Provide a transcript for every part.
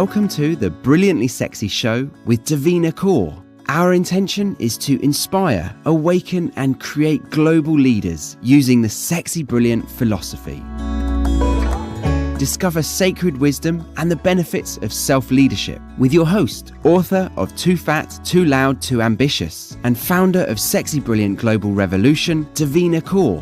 Welcome to the Brilliantly Sexy Show with Devina Kaur. Our intention is to inspire, awaken and create global leaders using the Sexy Brilliant philosophy. Discover sacred wisdom and the benefits of self-leadership with your host, author of Too Fat, Too Loud, Too Ambitious, and founder of Sexy Brilliant Global Revolution, Devina Kaur.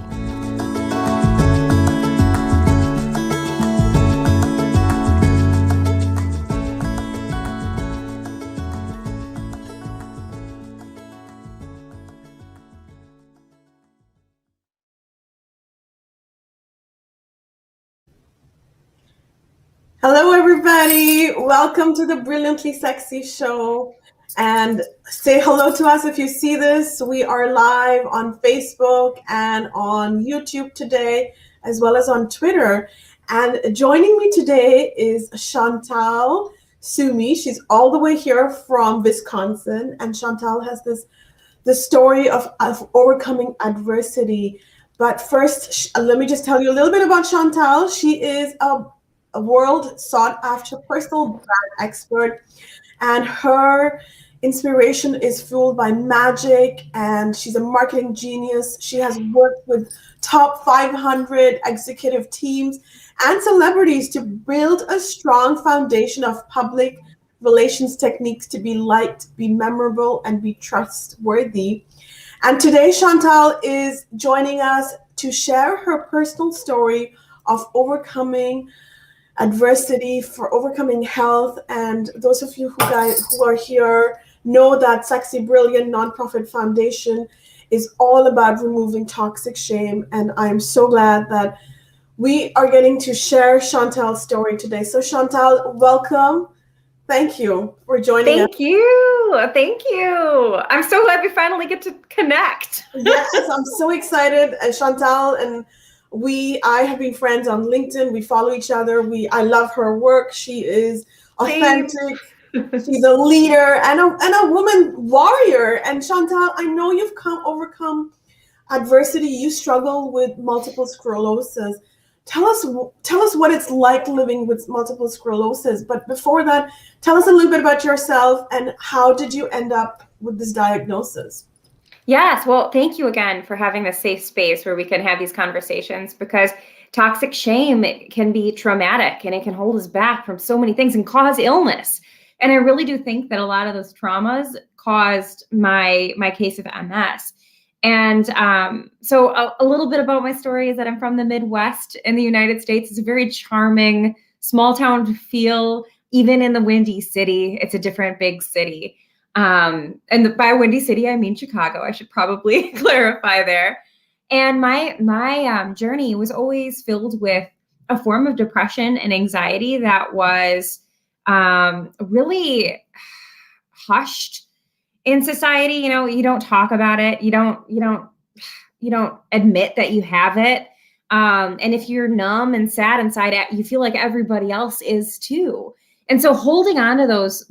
Hello, everybody. Welcome to the Brilliantly Sexy Show. And say hello to us if you see this. We are live on Facebook and on YouTube today, as well as on Twitter. And joining me today is Chantel Soumis. She's all the way here from Wisconsin. And Chantal has the story of overcoming adversity. But first, let me just tell you a little bit about Chantal. She is a world sought after personal brand expert, and her inspiration is fueled by magic, and she's a marketing genius. She has worked with top 500 executive teams and celebrities to build a strong foundation of public relations techniques to be liked, be memorable, and be trustworthy. And today Chantal is joining us to share her personal story of overcoming adversity, for overcoming health. And those of you who are here know that Sexy Brilliant Nonprofit Foundation is all about removing toxic shame. And I'm so glad that we are getting to share Chantal's story today. So Chantal, welcome. Thank you for joining us. Thank you. I'm so glad we finally get to connect. Yes, I'm so excited. Chantal and I have been friends on LinkedIn. We follow each other. I love her work. She is authentic. She's a leader and a woman warrior. And Chantal, I know you've overcome adversity. You struggle with multiple sclerosis. Tell us what it's like living with multiple sclerosis. But before that, tell us a little bit about yourself and how did you end up with this diagnosis? Yes. Well, thank you again for having this safe space where we can have these conversations, because toxic shame can be traumatic and it can hold us back from so many things and cause illness. And I really do think that a lot of those traumas caused my case of MS. And so a little bit about my story is that I'm from the Midwest in the United States. It's a very charming, small town feel. Even in the Windy City, it's a different big city. And by Windy City, I mean Chicago. I should probably clarify there. And my journey was always filled with a form of depression and anxiety that was really hushed in society. You know, you don't talk about it. You don't admit that you have it. And if you're numb and sad inside, you feel like everybody else is too. And so holding on to those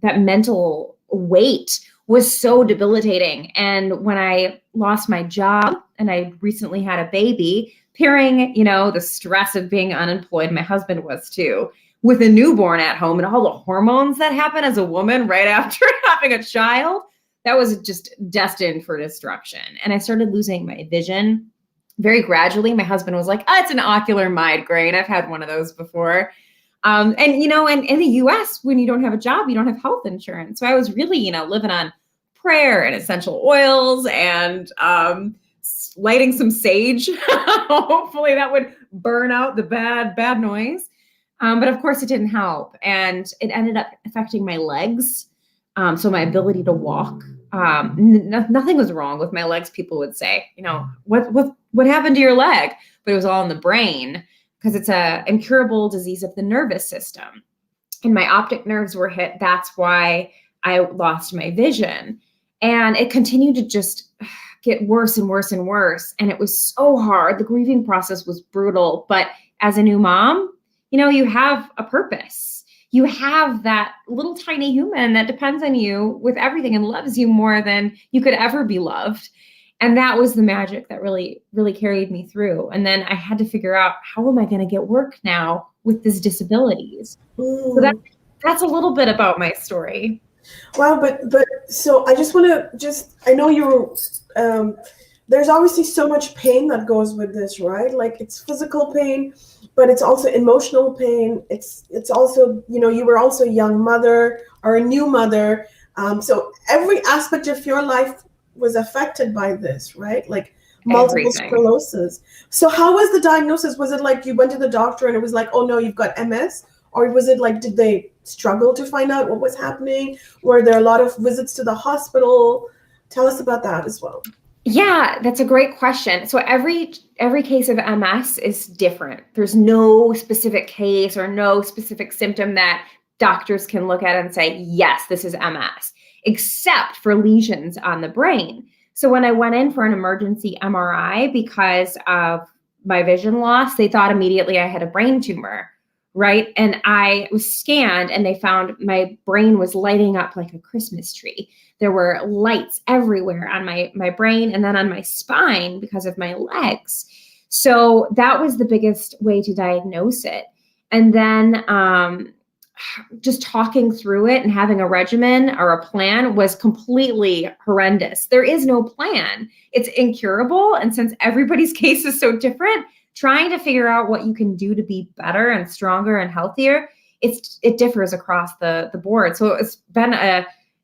that mental weight was so debilitating. And when I lost my job and I recently had a baby, pairing, the stress of being unemployed, my husband was too, with a newborn at home and all the hormones that happen as a woman right after having a child, that was just destined for destruction. And I started losing my vision very gradually. My husband was like, it's an ocular migraine. I've had one of those before. And in the US, when you don't have a job, you don't have health insurance. So I was really, living on prayer and essential oils and lighting some sage. Hopefully that would burn out the bad noise. But of course it didn't help. And it ended up affecting my legs. So my ability to walk, nothing was wrong with my legs. People would say, what happened to your leg? But it was all in the brain, because it's an incurable disease of the nervous system. And my optic nerves were hit. That's why I lost my vision. And it continued to just get worse and worse and worse. And it was so hard. The grieving process was brutal. But as a new mom, you have a purpose. You have that little tiny human that depends on you with everything and loves you more than you could ever be loved. And that was the magic that really, really carried me through. And then I had to figure out, how am I going to get work now with these disabilities? So that's a little bit about my story. Wow, but so I just want to I know you're there's obviously so much pain that goes with this, right? Like it's physical pain, but it's also emotional pain. It's also, you were also a young mother or a new mother. So every aspect of your life was affected by this, right? Like multiple sclerosis. So how was the diagnosis? Was it like you went to the doctor and it was like, oh no, you've got MS? Or was it like, did they struggle to find out what was happening? Were there a lot of visits to the hospital? Tell us about that as well. Yeah, that's a great question. So every case of MS is different. There's no specific case or no specific symptom that doctors can look at and say, yes, this is MS, except for lesions on the brain. So when I went in for an emergency MRI because of my vision loss, they thought immediately I had a brain tumor, right? And I was scanned and they found my brain was lighting up like a Christmas tree. There were lights everywhere on my brain and then on my spine because of my legs. So that was the biggest way to diagnose it. And then just talking through it and having a regimen or a plan was completely horrendous. There is no plan. It's incurable. And since everybody's case is so different, trying to figure out what you can do to be better and stronger and healthier, it differs across the board. So it's been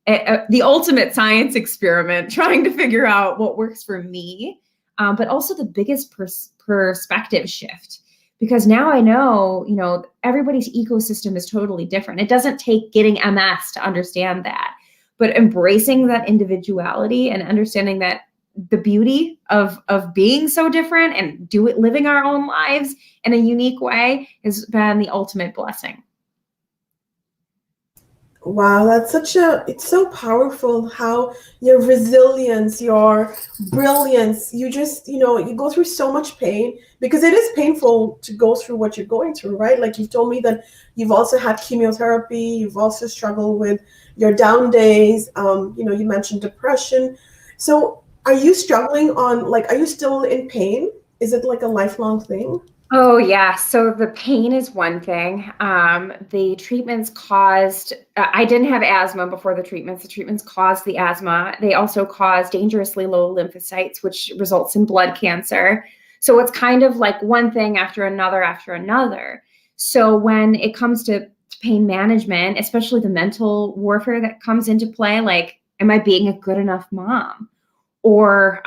the ultimate science experiment, trying to figure out what works for me, but also the biggest perspective shift. Because now I know, everybody's ecosystem is totally different. It doesn't take getting MS to understand that, but embracing that individuality and understanding that the beauty of being so different and living our own lives in a unique way has been the ultimate blessing. Wow, it's so powerful how your resilience, your brilliance, you just, you go through so much pain because it is painful to go through what you're going through, right? Like you've told me that you've also had chemotherapy, you've also struggled with your down days, you mentioned depression. So are you struggling are you still in pain? Is it like a lifelong thing? Oh, yeah. So the pain is one thing. The treatments caused, I didn't have asthma before the treatments. The treatments caused the asthma. They also cause dangerously low lymphocytes, which results in blood cancer. So it's kind of like one thing after another after another. So when it comes to pain management, especially the mental warfare that comes into play, like, am I being a good enough mom? Or,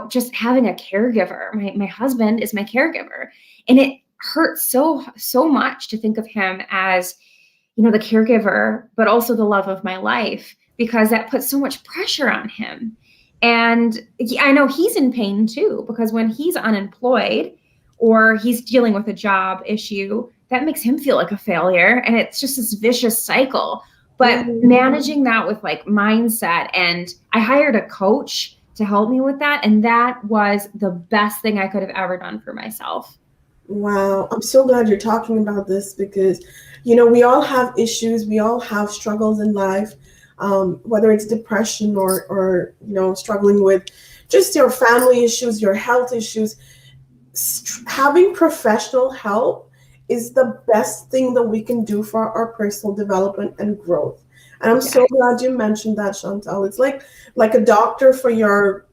just having a caregiver. My husband is my caregiver. And it hurts so much to think of him as, the caregiver, but also the love of my life, because that puts so much pressure on him. And I know he's in pain too, because when he's unemployed or he's dealing with a job issue, that makes him feel like a failure. And it's just this vicious cycle. But managing that with like mindset, and I hired a coach to help me with that. And that was the best thing I could have ever done for myself. Wow. I'm so glad you're talking about this because, we all have issues. We all have struggles in life, whether it's depression or struggling with just your family issues, your health issues. Having professional help is the best thing that we can do for our personal development and growth. And I'm so glad you mentioned that, Chantal. It's like a doctor for your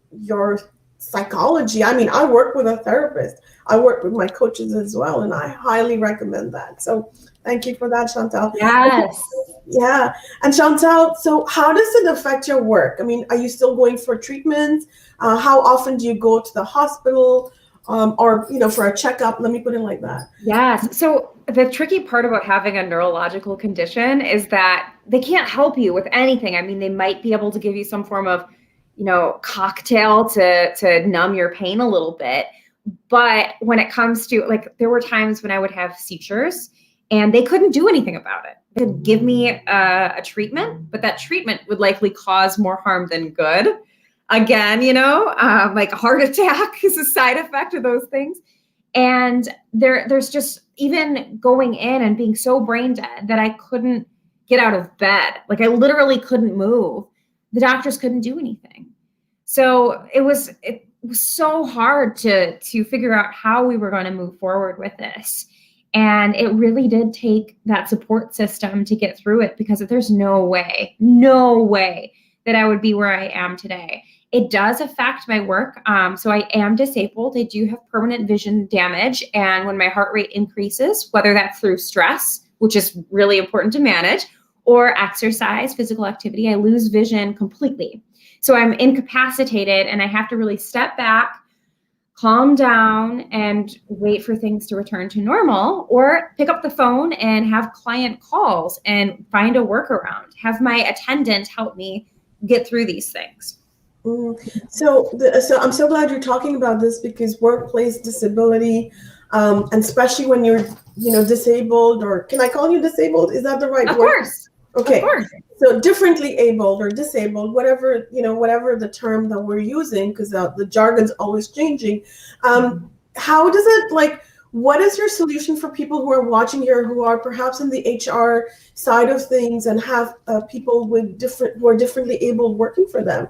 psychology. I mean, I work with a therapist. I work with my coaches as well, and I highly recommend that. So thank you for that, Chantal. Yes. Yeah. And Chantal, so how does it affect your work? I mean, are you still going for treatments? How often do you go to the hospital? Or for a checkup? Let me put it like that. Yes. So the tricky part about having a neurological condition is that they can't help you with anything. I mean, they might be able to give you some form of, cocktail to numb your pain a little bit. But when it comes to there were times when I would have seizures and they couldn't do anything about it. They could give me a treatment, but that treatment would likely cause more harm than good. Again, like a heart attack is a side effect of those things. And there's just even going in and being so brain dead that I couldn't get out of bed. Like I literally couldn't move. The doctors couldn't do anything. So it was so hard to figure out how we were going to move forward with this. And it really did take that support system to get through it, because there's no way that I would be where I am today. It does affect my work. So I am disabled. I do have permanent vision damage. And when my heart rate increases, whether that's through stress, which is really important to manage, or exercise, physical activity, I lose vision completely. So I'm incapacitated, and I have to really step back, calm down, and wait for things to return to normal, or pick up the phone and have client calls and find a workaround, have my attendant help me get through these things. So I'm so glad you're talking about this, because workplace disability, and especially when you're, disabled, or can I call you disabled? Is that the right word? Of course. Okay. Of course. So differently abled or disabled, whatever the term that we're using, because the jargon's always changing. How does it, what is your solution for people who are watching here, who are perhaps in the HR side of things and have people who are differently abled working for them?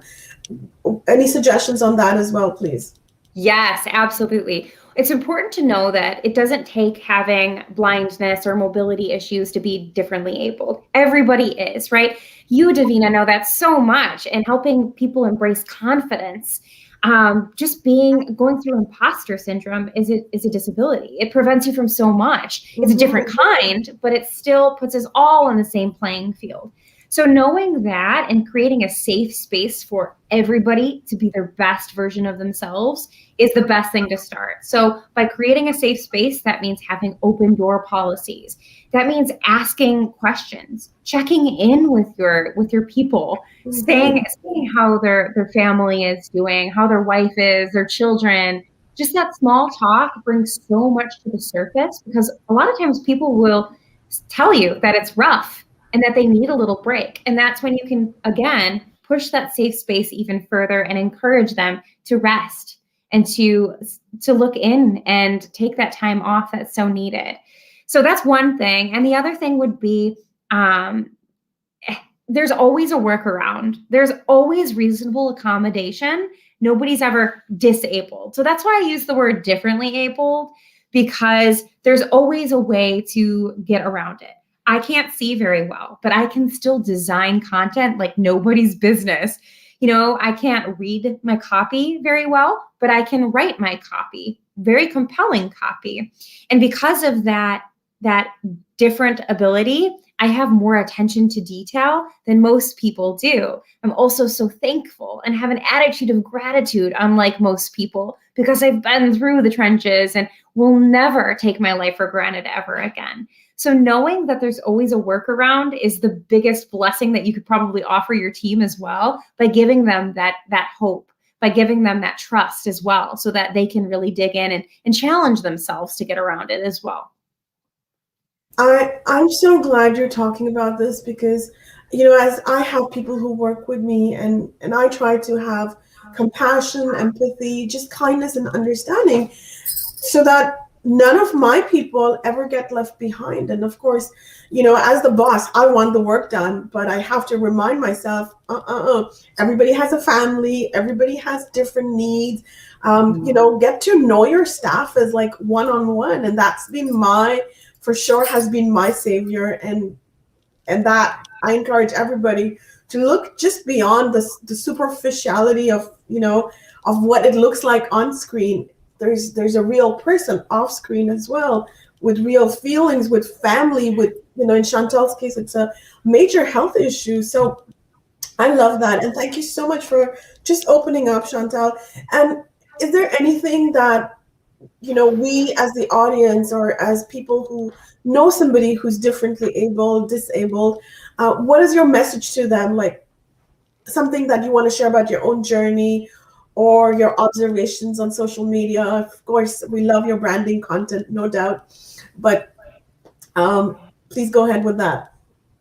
Any suggestions on that as well, please? Yes, absolutely. It's important to know that it doesn't take having blindness or mobility issues to be differently abled. Everybody is, right? You, Devina, know that so much, and helping people embrace confidence. Just going through imposter syndrome is a disability. It prevents you from so much. It's a different kind, but it still puts us all on the same playing field. So knowing that and creating a safe space for everybody to be their best version of themselves is the best thing to start. So by creating a safe space, that means having open door policies. That means asking questions, checking in with your people, saying how their family is doing, how their wife is, their children. Just that small talk brings so much to the surface, because a lot of times people will tell you that it's rough and that they need a little break. And that's when you can, again, push that safe space even further and encourage them to rest and to look in and take that time off that's so needed. So that's one thing. And the other thing would be, there's always a workaround. There's always reasonable accommodation. Nobody's ever disabled. So that's why I use the word differently abled, because there's always a way to get around it. I can't see very well, but I can still design content like nobody's business. I can't read my copy very well, but I can write my copy, very compelling copy. And because of that different ability, I have more attention to detail than most people do. I'm also so thankful and have an attitude of gratitude, unlike most people, because I've been through the trenches and will never take my life for granted ever again. So knowing that there's always a workaround is the biggest blessing that you could probably offer your team as well, by giving them that hope, by giving them that trust as well, so that they can really dig in and challenge themselves to get around it as well. I'm so glad you're talking about this, because, as I have people who work with me, and I try to have compassion, empathy, just kindness and understanding, so that none of my people ever get left behind. And of course, as the boss, I want the work done, but I have to remind myself, everybody has a family, everybody has different needs. Get to know your staff as like one-on-one. And that's been for sure has been my savior. And that I encourage everybody to look just beyond the superficiality of what it looks like on screen. There's a real person off screen as well, with real feelings, with family, with, in Chantal's case, it's a major health issue. So I love that. And thank you so much for just opening up, Chantal. And is there anything that, we as the audience, or as people who know somebody who's differently disabled, what is your message to them? Like something that you want to share about your own journey, or your observations on social media? Of course, we love your branding content, no doubt. But please go ahead with that.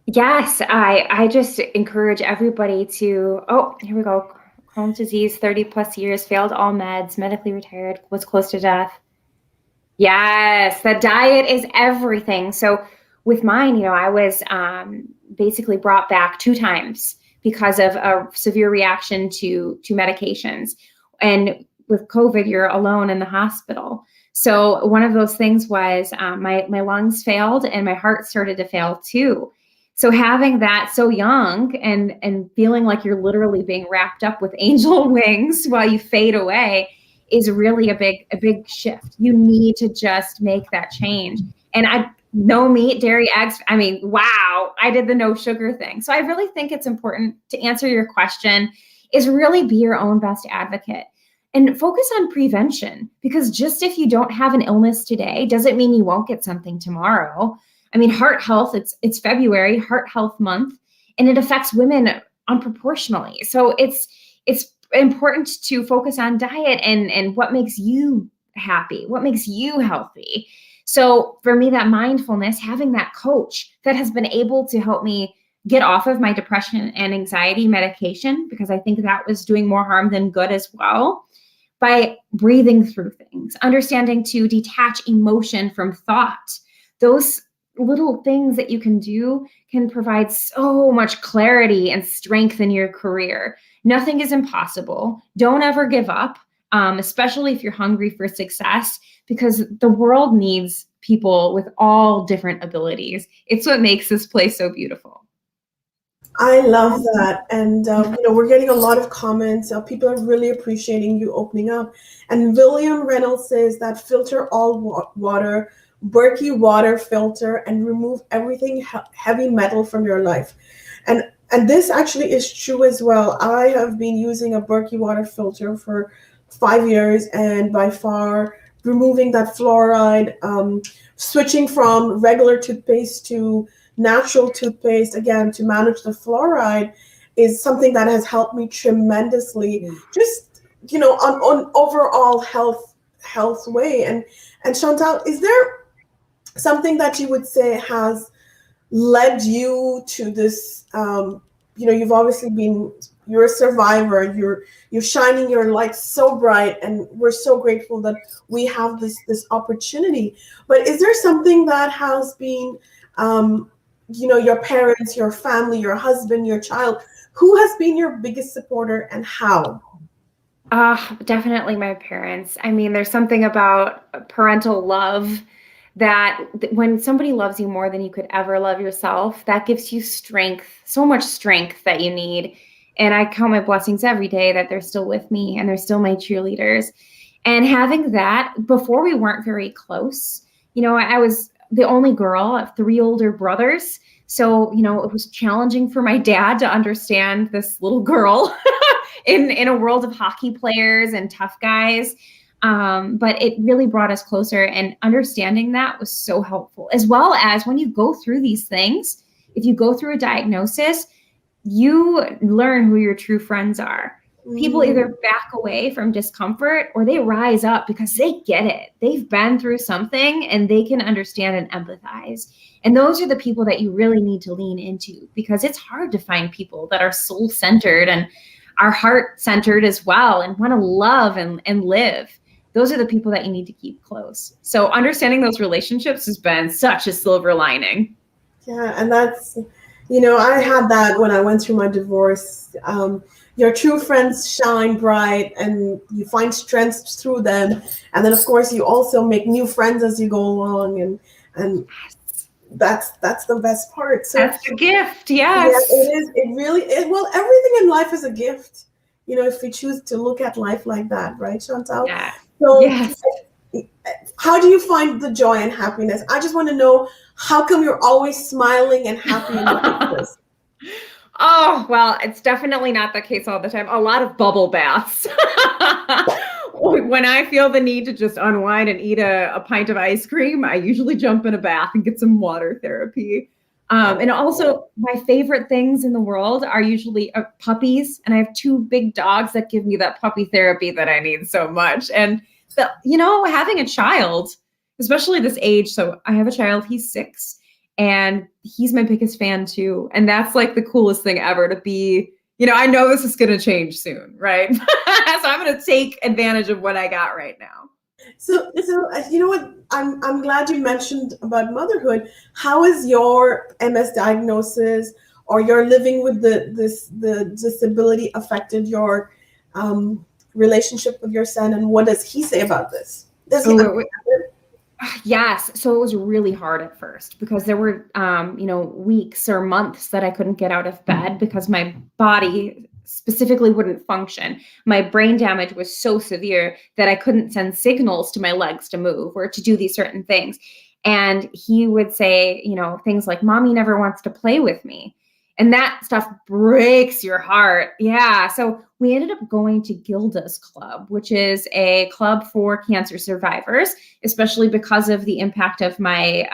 Yes, I just encourage everybody to, here we go. Crohn's disease, 30 plus years, failed all meds, medically retired, was close to death. Yes, the diet is everything. So with mine, I was basically brought back 2 times because of a severe reaction to medications. And with COVID, you're alone in the hospital. So one of those things was my lungs failed and my heart started to fail too. So having that so young and feeling like you're literally being wrapped up with angel wings while you fade away is really a big shift. You need to just make that change. And no meat, dairy, eggs. I mean, wow, I did the no sugar thing. So I really think it's important to answer your question is really be your own best advocate and focus on prevention, because just if you don't have an illness today doesn't mean you won't get something tomorrow. I mean, heart health, it's February, Heart Health Month, and it affects women unproportionally. So it's important to focus on diet and what makes you happy, what makes you healthy. So for me, that mindfulness, having that coach that has been able to help me get off of my depression and anxiety medication, because I think that was doing more harm than good as well, by breathing through things, understanding to detach emotion from thought. Those little things that you can do can provide so much clarity and strength in your career. Nothing is impossible. Don't ever give up, especially if you're hungry for success, because the world needs people with all different abilities. It's what makes this place so beautiful. I love that. And, we're getting a lot of comments. People are really appreciating you opening up. And William Reynolds says that filter all water, Berkey water filter, and remove everything heavy metal from your life. And this actually is true as well. I have been using a Berkey water filter for 5 years, and by far removing that fluoride, switching from regular toothpaste to natural toothpaste, again, to manage the fluoride, is something that has helped me tremendously, just, on overall health way. And Chantal, is there something that you would say has led you to this? You've obviously you're a survivor, you're shining your light so bright, and we're so grateful that we have this opportunity. But is there something that has been, your parents, your family, your husband, your child, who has been your biggest supporter and how? Definitely my parents. I mean, there's something about parental love that when somebody loves you more than you could ever love yourself, that gives you strength, so much strength that you need. And I count my blessings every day that they're still with me and they're still my cheerleaders. And having that, before we weren't very close, I was the only girl of 3 older brothers. So, it was challenging for my dad to understand this little girl in a world of hockey players and tough guys. But it really brought us closer, and understanding that was so helpful, as well as when you go through these things, if you go through a diagnosis, you learn who your true friends are. People either back away from discomfort or they rise up because they get it. They've been through something and they can understand and empathize. And those are the people that you really need to lean into, because it's hard to find people that are soul-centered and are heart-centered as well and want to love and live. Those are the people that you need to keep close. So understanding those relationships has been such a silver lining. Yeah, and that's, I had that when I went through my divorce. Your true friends shine bright and you find strength through them. And then, of course, you also make new friends as you go along. And that's the best part. So that's a gift, yes. Yeah, it is. It really is. Well, everything in life is a gift, if we choose to look at life like that, right, Chantal? Yeah. So yes. How do you find the joy and happiness? I just want to know, how come you're always smiling and happy in the business? Oh, well, it's definitely not the case all the time. A lot of bubble baths. When I feel the need to just unwind and eat a pint of ice cream, I usually jump in a bath and get some water therapy. And also my favorite things in the world are usually puppies. And I have 2 big dogs that give me that puppy therapy that I need so much. And having a child, especially this age. So I have a child, he's 6. And he's my biggest fan too. And that's like the coolest thing ever to be, I know this is going to change soon, right? So I'm going to take advantage of what I got right now. So you know what? I'm glad you mentioned about motherhood. How is your MS diagnosis or you're living with the disability affected your relationship with your son, and what does he say about this? Does he understand it? Yes. So it was really hard at first because there were, weeks or months that I couldn't get out of bed because my body specifically wouldn't function. My brain damage was so severe that I couldn't send signals to my legs to move or to do these certain things. And he would say, things like, "Mommy never wants to play with me." And that stuff breaks your heart. Yeah. So we ended up going to Gilda's Club, which is a club for cancer survivors, especially because of the impact of my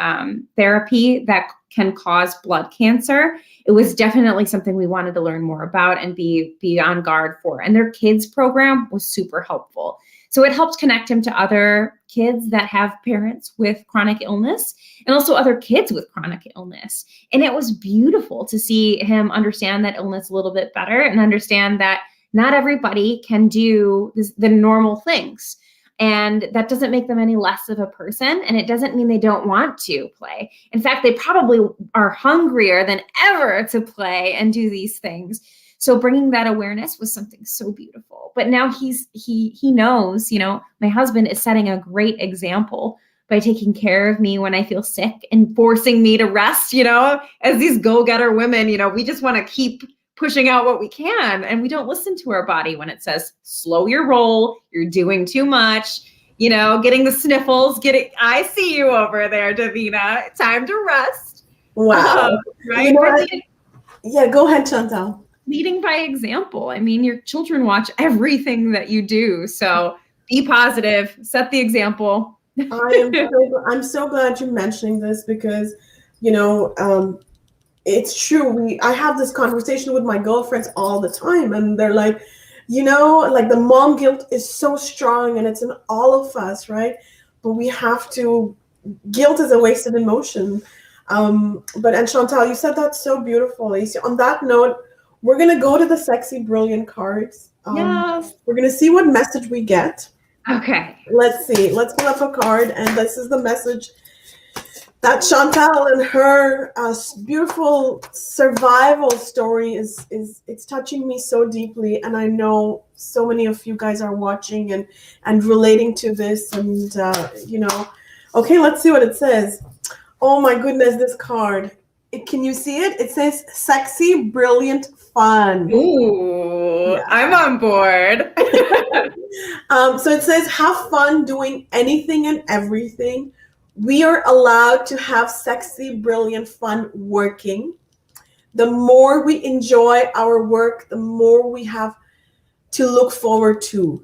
therapy that can cause blood cancer. It was definitely something we wanted to learn more about and be on guard for. And their kids program was super helpful. So it helped connect him to other kids that have parents with chronic illness and also other kids with chronic illness. And it was beautiful to see him understand that illness a little bit better and understand that not everybody can do the normal things. And that doesn't make them any less of a person. And it doesn't mean they don't want to play. In fact, they probably are hungrier than ever to play and do these things. So bringing that awareness was something so beautiful. But now he knows, my husband is setting a great example by taking care of me when I feel sick and forcing me to rest, as these go-getter women, we just want to keep pushing out what we can. And we don't listen to our body when it says, slow your roll, you're doing too much, getting the sniffles, I see you over there, Devina, time to rest. Wow. Right? Yeah, go ahead, Chantal. Leading by example. I mean, your children watch everything that you do. So be positive, set the example. I'm so glad you're mentioning this because, it's true. I have this conversation with my girlfriends all the time, and they're like, like the mom guilt is so strong and it's in all of us, right? But we have to, guilt is a wasted emotion. And Chantal, you said that so beautifully. So on that note, we're going to go to the Sexy Brilliant cards. Yes. We're going to see what message we get. Okay. Let's see. Let's pull up a card. And this is the message that Chantal and her beautiful survival story it's touching me so deeply. And I know so many of you guys are watching and relating to this. And, okay, let's see what it says. Oh my goodness, this card. Can you see it? It says sexy, brilliant, fun. Ooh, yeah. I'm on board. So it says, have fun doing anything and everything. We are allowed to have sexy, brilliant fun working. The more we enjoy our work, the more we have to look forward to.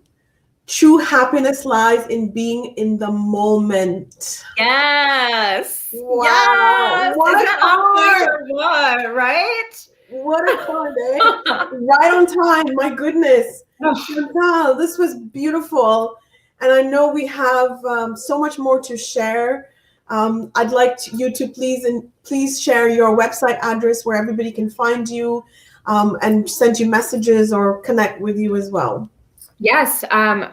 True happiness lies in being in the moment. Yes. Wow. Yes. What a card. What, right? What a card, eh? Right on time. My goodness. Chantal, this was beautiful. And I know we have so much more to share. I'd like you to please share your website address where everybody can find you and send you messages or connect with you as well. Yes,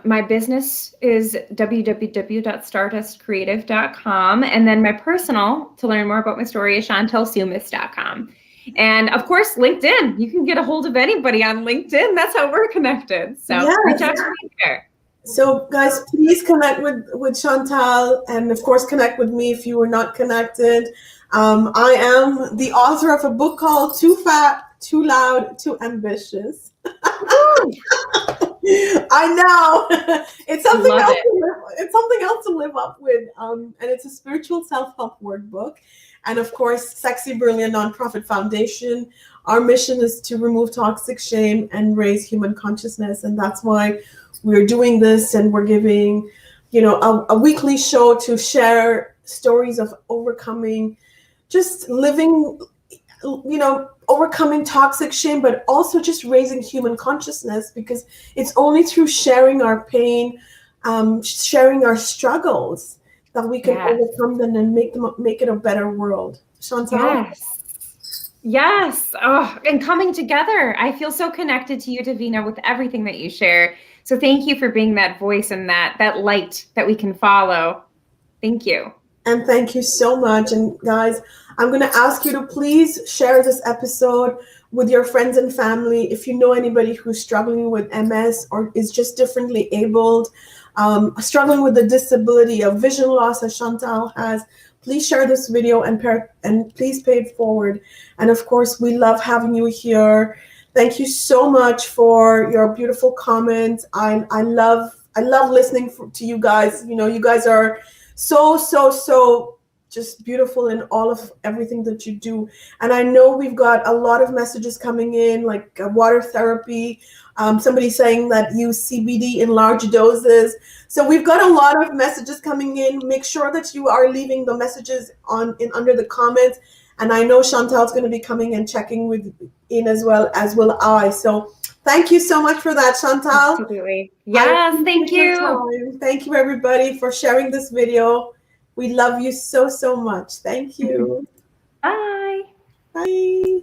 my business is www.stardustcreative.com. And then my personal, to learn more about my story, is chantelsoumis.com. And of course, LinkedIn. You can get a hold of anybody on LinkedIn. That's how we're connected. So yes. Reach out to me there. So guys, please connect with Chantal, and of course connect with me if you are not connected. I am the author of a book called Too Fat, Too Loud, Too Ambitious. I know. It's something else. It's something else to live up with. And it's a spiritual self-help workbook. And of course, Sexy Brilliant Nonprofit Foundation. Our mission is to remove toxic shame and raise human consciousness. And that's why we're doing this, and we're giving, a weekly show to share stories of overcoming, just living, overcoming toxic shame, but also just raising human consciousness, because it's only through sharing our pain, sharing our struggles, that we can overcome them and make it a better world. Chantal? Yes. Oh, and coming together. I feel so connected to you, Devina, with everything that you share. So thank you for being that voice and that light that we can follow. Thank you. And thank you so much. And guys, I'm going to ask you to please share this episode with your friends and family. If you know anybody who's struggling with MS or is just differently abled, struggling with the disability of vision loss as Chantal has, please share this video and please pay it forward. And of course, we love having you here. Thank you so much for your beautiful comments. I love listening to you guys. You know, you guys are so just beautiful in all of everything that you do. And I know we've got a lot of messages coming in, like water therapy, somebody saying that use CBD in large doses. So we've got a lot of messages coming in. Make sure that you are leaving the messages under the comments. And I know Chantal's going to be coming and checking in as well, as will I. So thank you so much for that, Chantal. Absolutely. Yes, thank you. Thank you, everybody, for sharing this video. We love you so much. Thank you. Bye. Bye.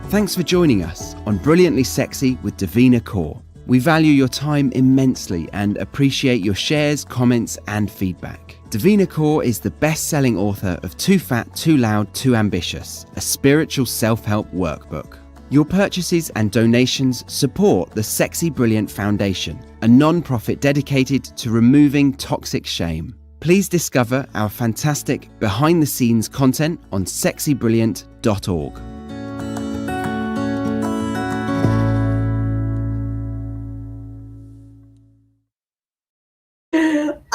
Thanks for joining us on Brilliantly Sexy with Devina Kaur. We value your time immensely and appreciate your shares, comments, and feedback. Devina Kaur is the best-selling author of Too Fat, Too Loud, Too Ambitious, a spiritual self-help workbook. Your purchases and donations support the Sexy Brilliant Foundation, a non-profit dedicated to removing toxic shame. Please discover our fantastic behind-the-scenes content on sexybrilliant.org.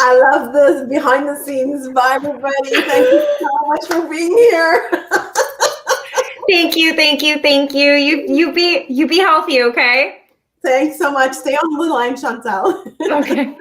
I love this behind the scenes. Bye, everybody. Thank you so much for being here. Thank you. You be healthy, okay? Thanks so much. Stay on the line, Chantal. Okay.